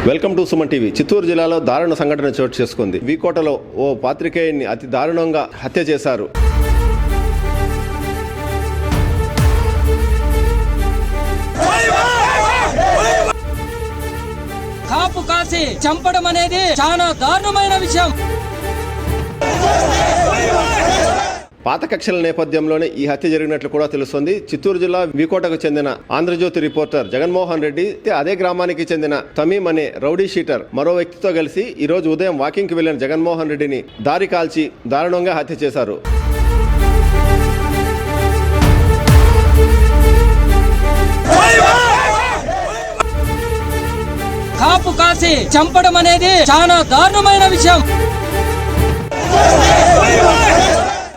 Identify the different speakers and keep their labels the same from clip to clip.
Speaker 1: Welcome to Suman TV. Chittoor జిల్లాలో దారుణ సంఘటన చోటు చేసుకుంది. వీకోటలో ఓ పాత్రికేయుని అతి దారుణంగా హత్య చేశారు.
Speaker 2: కాపు కాసి చంపడం అనేది చాలా దారుణమైన విషయం.
Speaker 1: పాత కక్షల నేపథ్యంలోనే ఈ హత్య జరిగినట్లు కూడా తెలుస్తోంది. చిత్తూరు జిల్లా వీకోటకు చెందిన ఆంధ్రజ్యోతి రిపోర్టర్ జగన్మోహన్ రెడ్డి అదే గ్రామానికి చెందిన తమీం అనే రౌడీ షీటర్ మరో వ్యక్తితో కలిసి ఈ రోజు ఉదయం వాకింగ్ కి వెళ్లిన జగన్మోహన్ రెడ్డిని దారి కాల్చి దారుణంగా హత్య చేశారు.
Speaker 2: కాపు కాసి చంపడం అనేది చాలా దారుణమైన విషయం.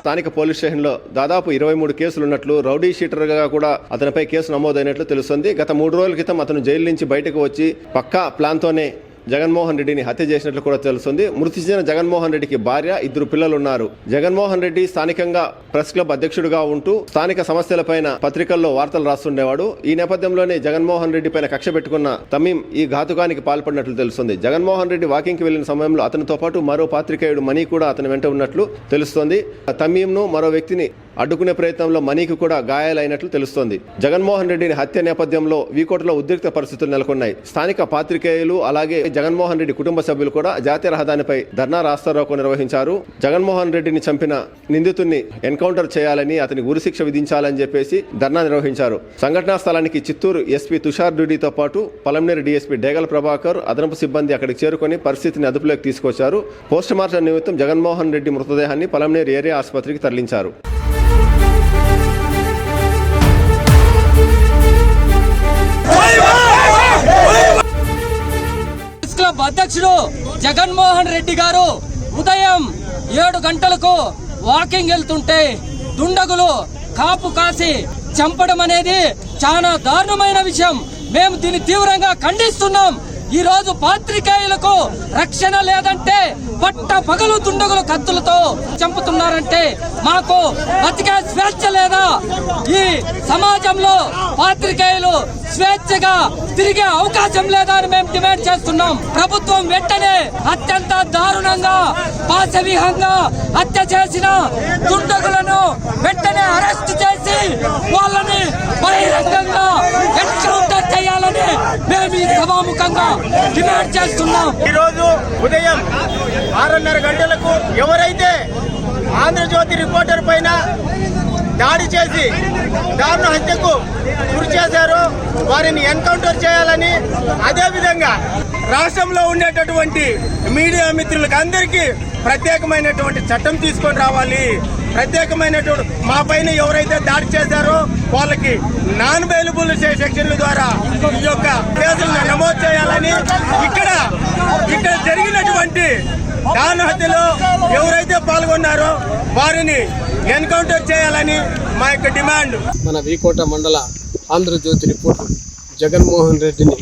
Speaker 1: స్థానిక పోలీస్ స్టేషన్లో దాదాపు 23 కేసులు ఉన్నట్లు, రౌడీ షీటర్గా కూడా అతనిపై కేసు నమోదైనట్లు తెలుస్తుంది. గత 3 రోజుల క్రితం అతను జైలు నుంచి బయటకు వచ్చి పక్కా ప్లాన్తోనే జగన్మోహన్ రెడ్డిని హత్య చేసినట్లు కూడా తెలుస్తుంది. మృతి చెందిన జగన్మోహన్ రెడ్డికి భార్య, 2 పిల్లలు ఉన్నారు. జగన్మోహన్ రెడ్డి స్థానికంగా ప్రెస్ క్లబ్ అధ్యక్షుడిగా ఉంటూ స్థానిక సమస్యలపైన పత్రికల్లో వార్తలు రాస్తుండేవాడు. ఈ నేపథ్యంలోనే జగన్మోహన్ రెడ్డి పైన కక్ష పెట్టుకున్న తమీం ఈ ఘాతుకానికి పాల్పడినట్లు తెలుస్తుంది. జగన్మోహన్ రెడ్డి వాకింగ్ కి వెళ్లిన సమయంలో అతనితో పాటు మరో పాత్రికేయుడు మనీ కూడా అతని వెంట ఉన్నట్లు తెలుస్తోంది. తమీంను మరో వ్యక్తిని అడ్డుకునే ప్రయత్నంలో మనీకి కూడా గాయాలైనట్లు తెలుస్తోంది. జగన్మోహన్ రెడ్డిని హత్య నేపథ్యంలో వీకోటలో ఉద్రిక్త పరిస్థితులు నెలకొన్నాయి. స్థానిక పాత్రికేయులు అలాగే జగన్మోహన్ రెడ్డి కుటుంబ సభ్యులు కూడా జాతీయ రహదారిపై ధర్నా రాస్తారోకో నిర్వహించారు. జగన్మోహన్ రెడ్డిని చంపిన నిందితుడిని ఎన్కౌంటర్ చేయాలని, అతని ఉరిశిక్ష విధించాలని చెప్పేసి ధర్నా నిర్వహించారు. సంఘటనా స్థలానికి చిత్తూరు ఎస్పీ తుషార్ డ్యూటీతో పాటు పలంనేరు డీఎస్పీ డేగల ప్రభాకర్, అదనపు సిబ్బంది అక్కడికి చేరుకొని పరిస్థితిని అదుపులోకి తీసుకొచ్చారు. పోస్టుమార్టం నిమిత్తం జగన్మోహన్ రెడ్డి మృతదేహాన్ని పలంనేరు ఏరియా ఆసుపత్రికి తరలించారు.
Speaker 2: అధ్యక్షుడు జగన్మోహన్ రెడ్డి గారు ఉదయం 7 గంటలకు వాకింగ్ వెళ్తుంటే దుండగులు కాపు కాసి చంపడం అనేది చాలా దారుణమైన విషయం. మేము దీన్ని తీవ్రంగా ఖండిస్తున్నాం. ఈ రోజు పాత్రికేయులకు రక్షణ లేదంటే పట్ట పగలు దుండగులు కత్తులతో చంపుతున్నారంటే మాకు బతికే స్వేచ్ఛ లేదా? ఈ సమాజంలో పాత్రికేయులు స్వేచ్ఛగా తిరిగే అవకాశం లేదా అని మేము డిమాండ్ చేస్తున్నాం. ప్రభుత్వం వెంటనే అత్యంత దారుణంగా పాశవిహంగా హత్య చేసిన దుండగులను వెంటనే అరెస్ట్ చేసి వాళ్ళని బహిరంగంగా ఎన్కౌంటర్ చేయాలని మేము ఈ సభాముఖంగా డిమాండ్ చేస్తున్నాం.
Speaker 3: ఈ రోజు ఉదయం 6:30 గంటలకు ఎవరైతే ఆంధ్రజ్యోతి రిపోర్టర్ పైన దాడి చేసి దారుణ హత్యకు గురి చేశారో వారిని ఎన్కౌంటర్ చేయాలని, అదేవిధంగా రాష్ట్రంలో ఉండేటటువంటి మీడియా మిత్రులకు అందరికీ ప్రత్యేకమైనటువంటి చట్టం తీసుకొని రావాలి. ప్రత్యేకమైనటువంటి మా పైన ఎవరైతే దాడి చేశారో వాళ్ళకి నాన్ బెయిలబుల్ సెక్షన్ల ద్వారా ఈ యొక్క కేసులను నమోదు చేయాలని, ఇక్కడ జరిగినటువంటి దారుణ హత్యలో ఎవరైతే పాల్గొన్నారో వారిని ఎన్కౌంటర్ చేయాలని మా యొక్క డిమాండ్.
Speaker 4: మన వీకోట మండల ఆంధ్రజ్యోతి రిపోర్టర్ జగన్మోహన్ రెడ్డిని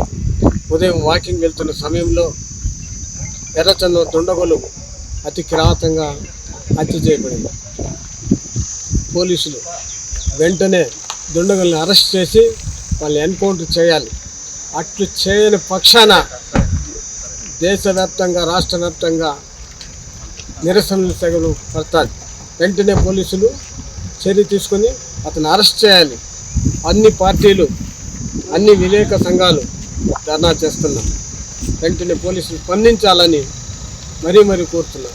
Speaker 4: ఉదయం వాకింగ్ వెళ్తున్న సమయంలో ఎర్రచందం దుండగులు అతి కిరాతంగా హత్య చేయబడింది. పోలీసులు వెంటనే దుండగుల్ని అరెస్ట్ చేసి వాళ్ళు ఎన్కౌంటర్ చేయాలి. అట్లు చేయని పక్షాన దేశవ్యాప్తంగా రాష్ట్ర వ్యాప్తంగా నిరసనలు సెగలు పడతారు. వెంటనే పోలీసులు చర్య తీసుకొని అతను అరెస్ట్ చేయాలి. అన్ని పార్టీలు, అన్ని విలేక సంఘాలు ధర్నా చేస్తున్నాం. వెంటనే పోలీసులు స్పందించాలని మరీ కోరుతున్నాం.